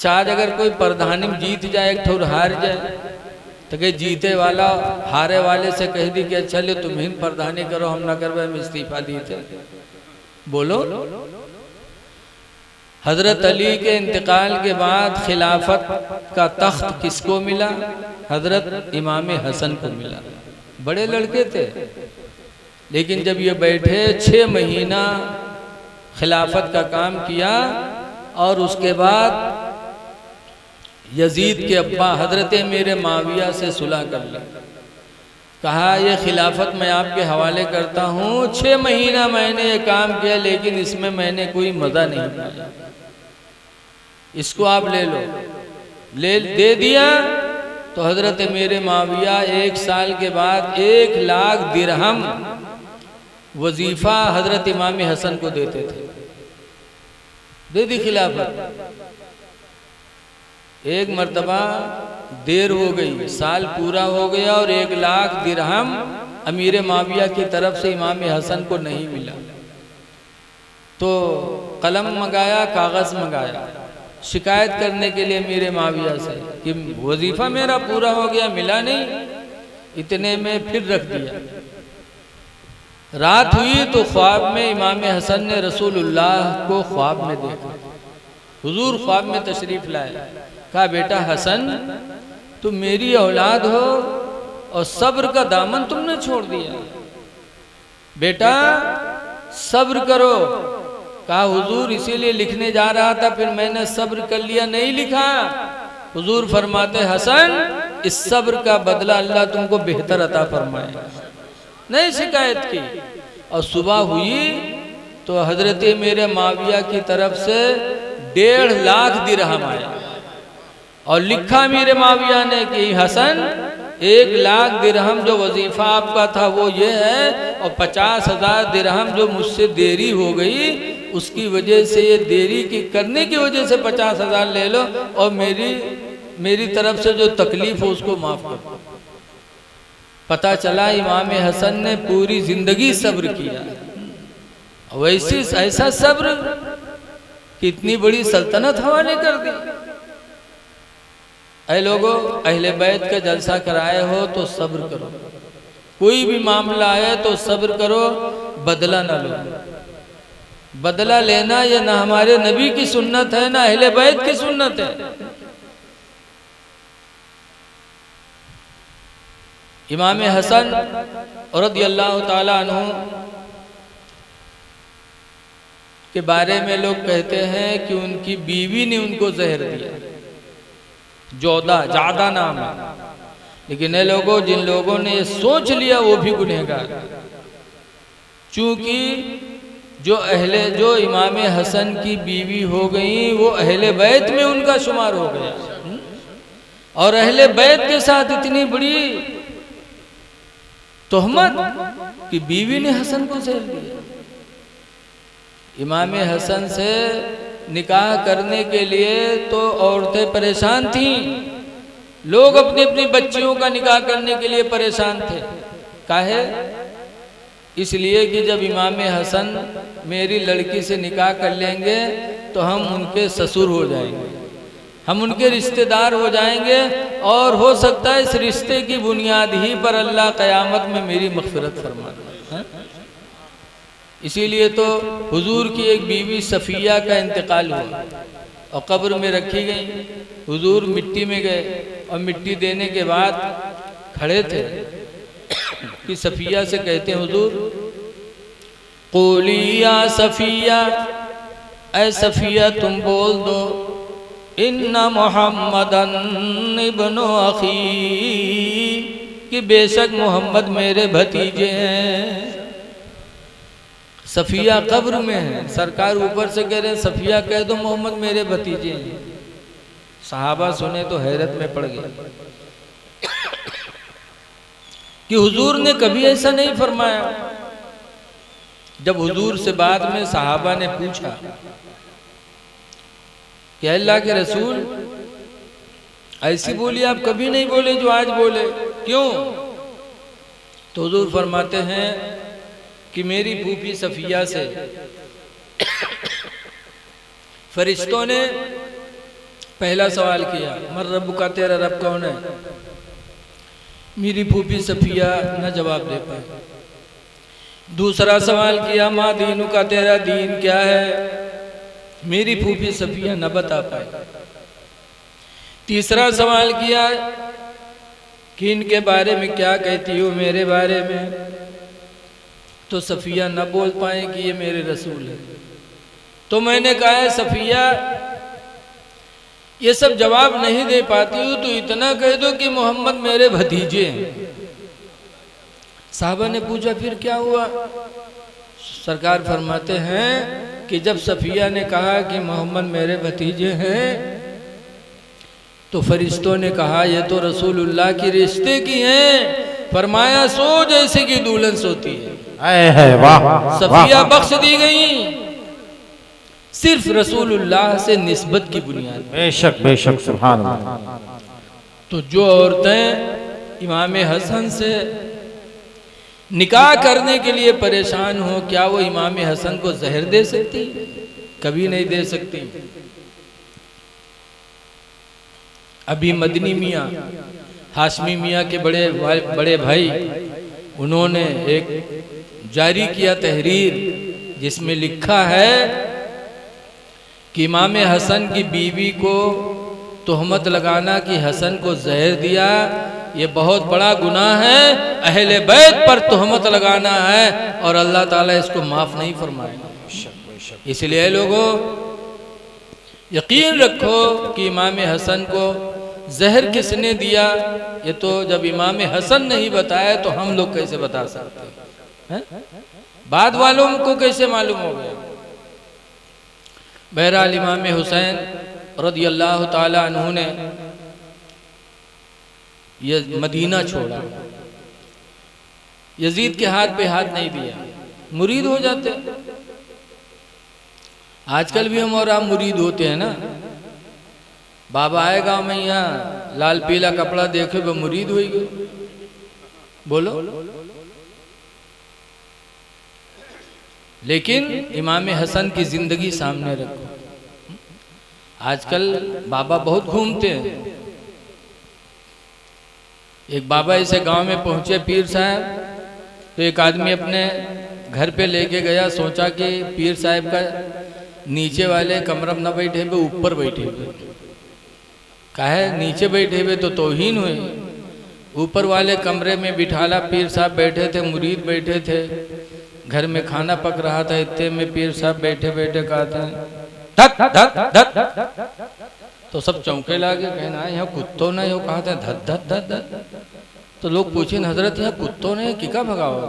आज अगर कोई प्रधानी में जीत जाए एक ठोर हार जाए तो कहीं जीते वाला हारे वाले से कह दी कि अच्छा ले तुम ही प्रधानी करो, हम ना करवे, हम इस्तीफा दिए थे। बोलो, हजरत अली के इंतकाल के बाद खिलाफत का तख्त किसको मिला? हजरत इमाम हसन को मिला। बड़े लड़के थे, लेकिन जब ये बैठे 6 महीना खिलाफत का काम किया और उसके बाद यजीद के अब्बा हजरत मेरे माविया से सुलह कर ली। कहा ये खिलाफत मैं आपके हवाले करता हूँ, 6 महीना मैंने ये काम किया लेकिन इसमें मैंने कोई मज़ा नहीं पाया, इसको आप ले लो। दे दिया तो हजरत मेरे माविया 1 साल के बाद 1 लाख दिरहम वजीफा हजरत इमाम हसन को देते थे। दे दी खिलाफत। एक मर्तबा देर हो गई, साल पूरा हो गया और 1 लाख दिरहम अमीर माविया की तरफ से इमाम हसन को नहीं मिला। तो कलम मंगाया, कागज़ मंगाया शिकायत करने के लिए अमीर माविया से कि वजीफा मेरा पूरा हो गया, मिला नहीं। इतने में फिर रख दिया। रात हुई तो ख्वाब में इमाम हसन ने रसूलुल्लाह को ख्वाब में देखा। हुजूर ख्वाब में तशरीफ लाए। कहा बेटा हसन, तुम मेरी औलाद हो और सब्र का दामन तुमने छोड़ दिया, बेटा सब्र करो। कहा हुजूर इसीलिए लिखने जा रहा था, फिर मैंने सब्र कर लिया, नहीं लिखा। हुजूर फरमाते हसन इस सब्र का बदला अल्लाह तुमको बेहतर अता फरमाए। नहीं शिकायत की। और सुबह हुई तो हजरत मेरे माविया की तरफ से 1.5 लाख दिरहम आया और लिखा मेरे माविया ने कि हसन 1 लाख दिरहम जो वजीफा आपका था वो ये है, और 50,000 दिरहम जो मुझसे देरी हो गई उसकी वजह से, ये देरी की करने की वजह से 50,000 ले लो और मेरी तरफ से जो तकलीफ हो उसको माफ कर। पता चला इमाम हसन ने पूरी जिंदगी सब्र किया। वैसे ऐसा सब्र कि इतनी बड़ी सल्तनत हवाले कर दी। ऐ लोगों, अहले बैत का जलसा कराए हो तो सब्र करो, कोई भी मामला आए तो सब्र करो, बदला ना लो। बदला लेना ये ना हमारे नबी की सुन्नत है ना अहले बैत की सुन्नत है। इमाम हसन रज़ियल्लाहु ताला अन्हु के बारे में लोग कहते हैं कि उनकी बीवी ने उनको जहर दिया, जादा नाम है। लेकिन ये लोगों, जिन लोगों ने ये सोच लिया वो भी गुनहगार, चूंकि जो इमाम हसन की बीवी हो गई वो अहले बैत में उनका शुमार हो गया। और अहले बैत के साथ इतनी बड़ी तोहमत कि बीवी ने हसन को जहर दिया। इमाम हसन से निकाह करने के लिए तो औरतें परेशान थीं, लोग अपनी अपनी बच्चियों का निकाह करने के लिए परेशान थे। काहे? इसलिए कि जब इमाम हसन मेरी लड़की से निकाह कर लेंगे तो हम उनके ससुर हो जाएंगे, हम उनके रिश्तेदार हो जाएंगे, और हो सकता है इस रिश्ते की बुनियाद ही पर अल्लाह क़यामत में मेरी मग़फ़िरत फरमा दे। इसीलिए तो हुजूर की एक बीवी सफ़िया का इंतकाल हुआ और कब्र में रखी गई। हुजूर मिट्टी में गए और मिट्टी देने के बाद खड़े थे कि सफ़िया से कहते हैं हुजूर, क़ूली या सफ़िया, ऐ सफ़िया तुम बोल दो, इन्ना मुहम्मदन इब्नु अखी, कि बेशक मोहम्मद मेरे भतीजे हैं। सफ़िया कब्र में है, सरकार ऊपर से कह रहे हैं सफ़िया कह दो मोहम्मद मेरे भतीजे हैं। सहाबा सुने तो हैरत में पड़ गए कि हुजूर ने कभी ऐसा नहीं फरमाया। जब हुजूर से बाद में सहाबा ने पूछा कि अल्लाह के रसूल ऐसी बोली आप कभी नहीं बोले जो आज बोले, क्यों? तो हुजूर फरमाते हैं कि मेरी फूफी सफ़िया से फरिश्तों ने पहला सवाल किया, मर रब का, तेरा रब कौन है? मेरी फूफी सफिया न जवाब दे पाए। दूसरा सवाल किया, माँ दीनू का, तेरा दीन क्या है? मेरी फूफी सफिया न बता पाए। तीसरा सवाल किया कि इनके बारे में क्या कहती हो, मेरे बारे में? तो सफिया न बोल पाए कि ये मेरे रसूल है। तो मैंने कहा है सफिया, ये सब जवाब नहीं दे पाती हूँ तो इतना कह दो कि मोहम्मद मेरे भतीजे हैं। साहबा ने पूछा फिर क्या हुआ? सरकार फरमाते हैं कि जब सफिया ने कहा कि मोहम्मद मेरे भतीजे हैं तो फरिश्तों ने कहा ये तो रसूलुल्लाह की रिश्ते की हैं। फरमाया सो जैसे कि दुल्हन सोती है। वाह, सफिया बख्श दी गई सिर्फ रसूलुल्लाह से निस्बत की बुनियाद। बेशक बेशक, सुभान अल्लाह। तो जो औरतें इमाम हसन से निकाह करने के लिए परेशान हो, क्या वो इमाम हसन को जहर दे सकती? कभी नहीं दे सकती। अभी मदनी मियाँ, हाशमी मियाँ के बड़े भाई, उन्होंने एक जारी किया तहरीर जिसमें लिखा है कि इमाम हसन की बीवी को तोहमत लगाना कि हसन को जहर दिया, ये बहुत बड़ा गुनाह है। अहले बैत पर तोहमत लगाना है और अल्लाह ताला इसको माफ नहीं फरमाएगा। इसलिए लोगों यकीन रखो कि इमाम हसन को जहर किसने दिया, ये तो जब इमाम हसन नहीं बताया तो हम लोग कैसे बता सकते हैं? बाद वालों को कैसे मालूम हो गया? बहरहाल इमाम हुसैन रज़ियल्लाहु ताला अन्हु ने ये मदीना छोड़ा, यजीद के हाथ पे हाथ नहीं दिया, मुरीद हो जाते। आजकल भी हम और आप मुरीद होते हैं ना। बाबा आए गाँव में, यहाँ लाल पीला कपड़ा देखे वो मुरीद हुई गए। बोलो। लेकिन इमाम हसन की जिंदगी सामने रखो। आजकल बाबा बहुत घूमते हैं। एक बाबा ऐसे गांव में पहुंचे पीर साहब, तो एक आदमी अपने घर पे लेके गया, सोचा कि पीर साहब का नीचे वाले कमरे में न बैठे हुए, ऊपर बैठे हुए। काहे नीचे बैठे हुए तो तौहीन हुए, ऊपर वाले कमरे में बिठाला। पीर साहब बैठे थे, मुरीद बैठे थे, घर में खाना पक रहा था, इतने में पीर साहब बैठे बैठे कहते हैं धक धक धक। तो सब चौंके लागे, कहना यहाँ कुत्तों ने यो कहते हैं धक धक धक धक। तो लोग पूछे हजरत यहाँ कुत्तों ने किका भगाओ?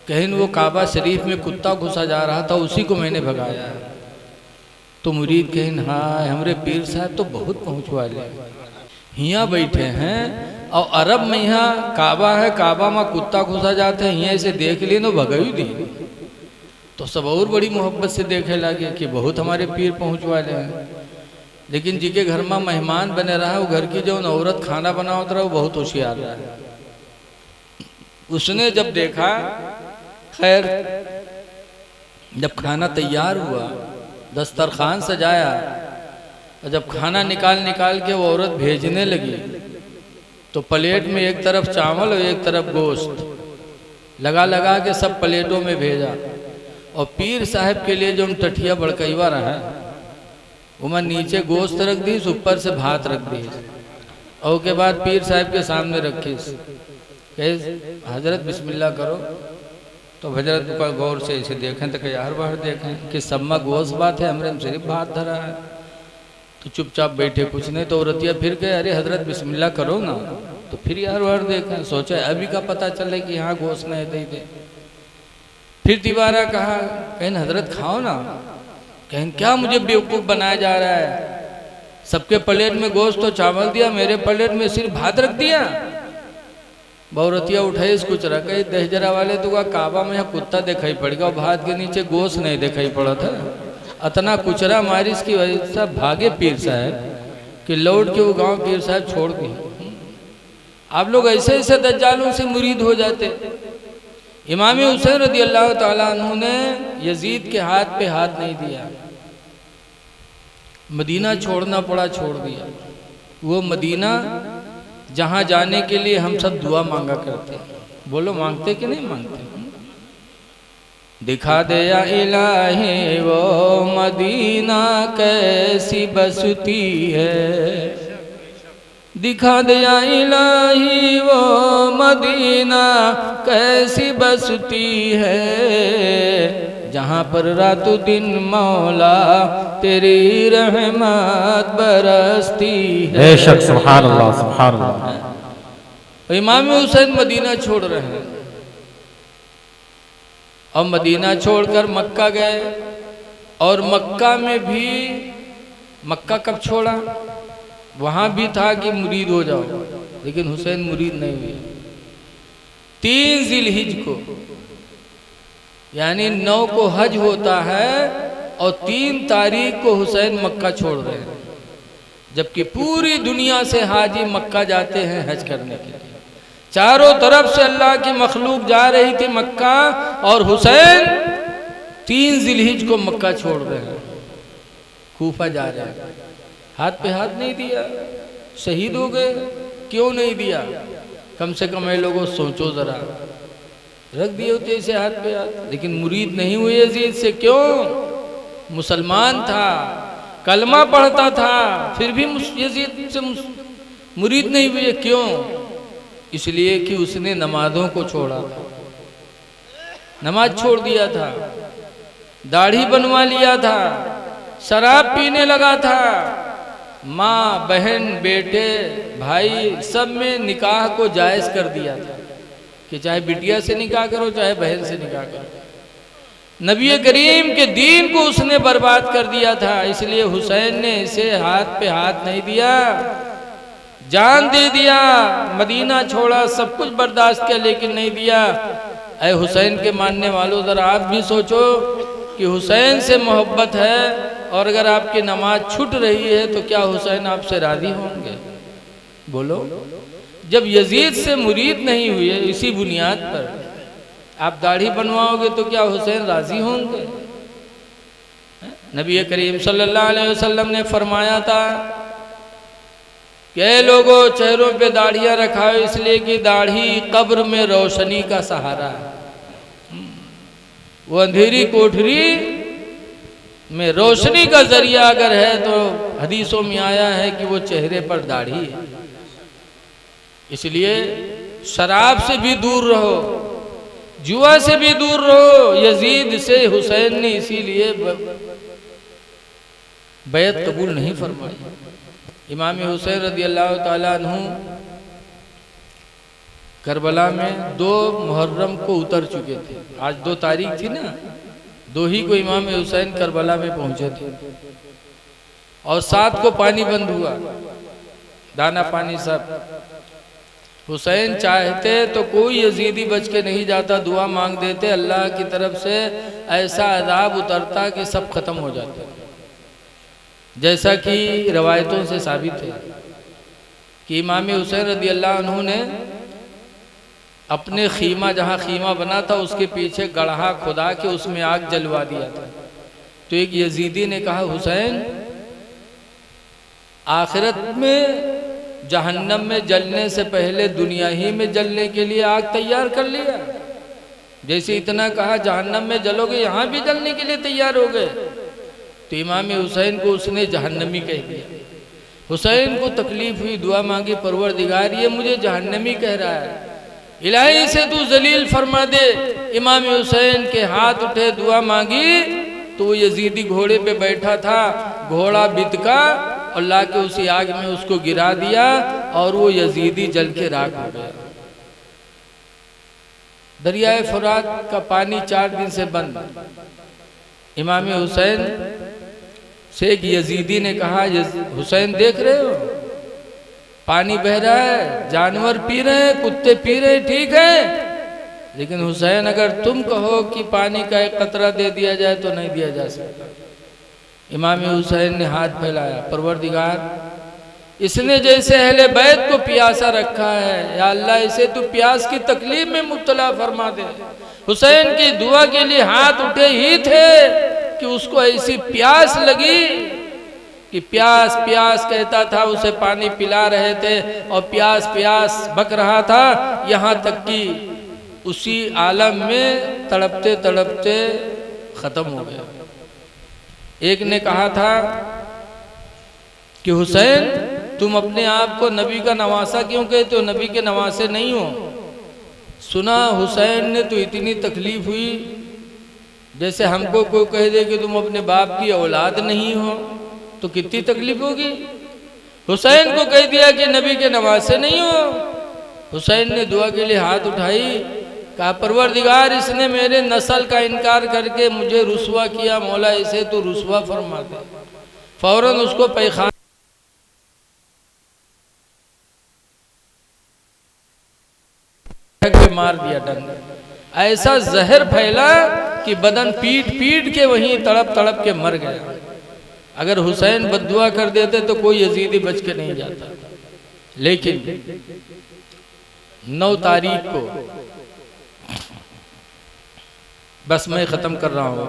कहीं वो काबा शरीफ में कुत्ता घुसा जा रहा था, उसी को मैंने भगाया है। तो मुरीद कहें हाँ हमारे पीर साहब तो बहुत पहुँच वाले, यहाँ बैठे हैं और अरब में यहाँ काबा है, काबा में कुत्ता घुसा जाते हैं, यहाँ से देख लिए तो भगाई दी। तो सब और बड़ी मोहब्बत से देखे लगे कि बहुत हमारे पीर पहुँच वाले हैं। लेकिन जिनके घर में मेहमान बने रहा, वो घर की जो औरत खाना बनावत रहा, वो बहुत होशियार रहा। उसने जब देखा, खैर जब खाना तैयार हुआ, दस्तरखान सजाया, और जब खाना निकाल निकाल के वो औरत भेजने लगी, तो प्लेट में एक तरफ चावल और एक तरफ गोश्त लगा लगा के सब प्लेटों में भेजा। और पीर साहब के लिए जो टठिया बड़कईवा रहा, उमर नीचे गोश्त रख दी, ऊपर से भात रख दी, और के बाद पीर साहब के सामने रखी। हजरत बिस्मिल्लाह करो। तो हजरत को गौर से इसे देखें तो कहीं हर बार देखें कि सब में गोश्त बात है, हमरे में सिर्फ भात धरा है। तो चुपचाप बैठे, कुछ नहीं। तो औरतिया फिर कहे अरे हजरत बिस्मिल्लाह करो ना। तो फिर यार बार देखें, सोचा अभी का पता चले कि यहाँ गोश्त नहीं दे दे। फिर दोबारा कहा, कहीं हजरत खाओ ना। कहीं क्या मुझे बेवकूफ़ बनाया जा रहा है? सबके प्लेट में गोश्त तो चावल दिया, मेरे प्लेट में सिर्फ भात रख दिया। बहुरतिया उठाई, कुछ रखे दहजरा वाले तो काबा में यहाँ कुत्ता दिखाई पड़ेगा, भात के नीचे गोश्त नहीं दिखाई पड़ा था। इतना कुचरा मारी, इसकी वजह से भागे पीर साहब कि लौट के वो गांव पीर साहब छोड़ दिए। आप लोग ऐसे ऐसे दज्जालों से मुरीद हो जाते। इमाम हुसैन रज़ियल्लाहु ताला अन्हु ने यजीद के हाथ पे हाथ नहीं दिया। मदीना छोड़ना पड़ा, छोड़ दिया। वो मदीना जहाँ जाने के लिए हम सब दुआ मांगा करते। बोलो मांगते कि नहीं मांगते? दिखा दे या इलाही वो मदीना कैसी बसती है, दिखा दे या इलाही वो मदीना कैसी बसती है, जहाँ पर रातों दिन मौला तेरी रहमत बरसती है। बेशक सुभान अल्लाह सुभान अल्लाह। इमाम हुसैन मदीना छोड़ रहे हैं और मदीना छोड़कर मक्का गए। और मक्का में भी, मक्का कब छोड़ा? वहां भी था कि मुरीद हो जाओ, लेकिन हुसैन मुरीद नहीं हुए। 3 जिलहिज को, यानी 9 को हज होता है और 3 तारीख को हुसैन मक्का छोड़ रहे हैं, जबकि पूरी दुनिया से हाजी मक्का जाते हैं हज करने के लिए। चारों तरफ से अल्लाह की मखलूक जा रही थी मक्का, और हुसैन 3 जिलहिज को मक्का छोड़ रहे हैं, कूफा जा रहे हैं। हाथ पे हाथ नहीं दिया, शहीद हो गए। क्यों नहीं दिया? कम से कम ये लोगों सोचो जरा, रख दिए होते इसे हाथ पे हाथ। लेकिन मुरीद नहीं हुए यजीद से। क्यों? मुसलमान था, कलमा पढ़ता था, फिर भी यजीद से मुरीद नहीं हुए। क्यों? इसलिए कि उसने नमाजों को छोड़ा था, नमाज छोड़ दिया था, दाढ़ी बनवा लिया था, शराब पीने लगा था। माँ, बहन, बेटे, भाई सब में निकाह को जायज़ कर दिया था कि चाहे बिटिया से निकाह करो, चाहे बहन से निकाह करो। नबी करीम के दीन को उसने बर्बाद कर दिया था। इसलिए हुसैन ने इसे हाथ पे हाथ नहीं दिया, जान दे दिया। मदीना छोड़ा, सब कुछ बर्दाश्त किया, लेकिन नहीं दिया। ऐ हुसैन के मानने वालों, जरा आप भी सोचो कि हुसैन से मोहब्बत है और अगर आपकी नमाज छूट रही है तो क्या हुसैन आपसे राजी होंगे? बोलो। जब यजीद से मुरीद नहीं हुए, इसी बुनियाद पर आप दाढ़ी बनवाओगे तो क्या हुसैन राजी होंगे? नबी करीम सल्लल्लाहु अलैहि वसल्लम ने फरमाया था कि लोगों, चेहरों पे दाढ़ियां रखाओ, इसलिए कि दाढ़ी कब्र में रोशनी का सहारा है। वो अंधेरी कोठरी में रोशनी का जरिया अगर है तो हदीसों में आया है कि वो चेहरे पर दाढ़ी है। इसलिए शराब से भी दूर रहो, जुआ से भी दूर रहो। यजीद से हुसैन ने इसीलिए बैत कबूल नहीं फरमाई। इमाम हुसैन रदियल्लाहु ताला अन्हु करबला में 2 मुहर्रम को उतर चुके थे। आज 2 तारीख थी ना, 2 ही को इमाम हुसैन करबला में पहुंचे थे और 7 को पानी बंद हुआ, दाना पानी सब। हुसैन चाहते तो कोई यजीदी बच के नहीं जाता, दुआ मांग देते, अल्लाह की तरफ से ऐसा अजाब उतरता कि सब खत्म हो जाते, जैसा कि रवायतों से साबित है कि इमाम हुसैन रदियल्लाहु अन्हु ने अपने खीमा, जहाँ खीमा बना था उसके पीछे गढ़ा खुदा के उसमें आग जलवा दिया था। तो एक यजीदी ने कहा, हुसैन आखिरत में जहन्नम में जलने से पहले दुनिया ही में जलने के लिए आग तैयार कर लिया। जैसे इतना कहा जहन्नम में जलोगे, यहाँ भी जलने के लिए तैयार हो गए। तो इमाम हुसैन को उसने जहन्नमी कह दिया। हुसैन को तकलीफ हुई, दुआ मांगी, परवरदिगार ये मुझे जहन्नमी कह रहा है, इलाही से तू जलील फरमा दे। इमाम हुसैन के हाथ उठे, दुआ मांगी, तो वो यजीदी घोड़े पे बैठा था, घोड़ा बितका और लाके उसी आग में उसको गिरा दिया और वो यजीदी जल के राख हो गया। दरियाए फुरात का पानी 4 दिन से बंद। इमाम हुसैन से एक यजीदी ने कहा, हुसैन देख रहे हो पानी बह रहा है, जानवर पी रहे हैं, कुत्ते पी रहे हैं, ठीक है, लेकिन हुसैन अगर तुम कहो कि पानी का एक कतरा दे दिया जाए तो नहीं दिया जा सकता। इमाम हुसैन ने हाथ फैलाया, परवरदिगार इसने जैसे अहले बैत को प्यासा रखा है, या अल्लाह इसे तू प्यास की तकलीफ में मुब्तला फरमा दे। हुसैन की दुआ के लिए हाथ उठे ही थे कि उसको ऐसी प्यास लगी कि प्यास प्यास कहता था, उसे पानी पिला रहे थे और प्यास प्यास बक रहा था, यहाँ तक कि उसी आलम में तड़पते तड़पते खत्म हो गया। एक ने कहा था कि हुसैन तुम अपने आप को नबी का नवासा क्यों कहते हो, नबी के नवासे नहीं हो। सुना हुसैन ने तो इतनी तकलीफ हुई जैसे हमको कोई कह दे कि तुम अपने बाप की औलाद नहीं हो, तो कितनी तकलीफ होगी। हुसैन को कह दिया कि नबी के नवासे नहीं हो। हुसैन ने दुआ के लिए हाथ उठाई, कहा परवरदिगार इसने मेरे नस्ल का इनकार करके मुझे रुसवा किया, मौला इसे तो रुसवा फरमा दे। फौरन उसको पैखाना के मार दिया डंग। ऐसा जहर फैला कि बदन पीट पीट के वहीं तड़प तड़प के मर गया। अगर हुसैन बद्दुआ कर देते तो कोई यजीदी बच के नहीं जाता। लेकिन 9 तारीख को, बस मैं खत्म कर रहा हूँ,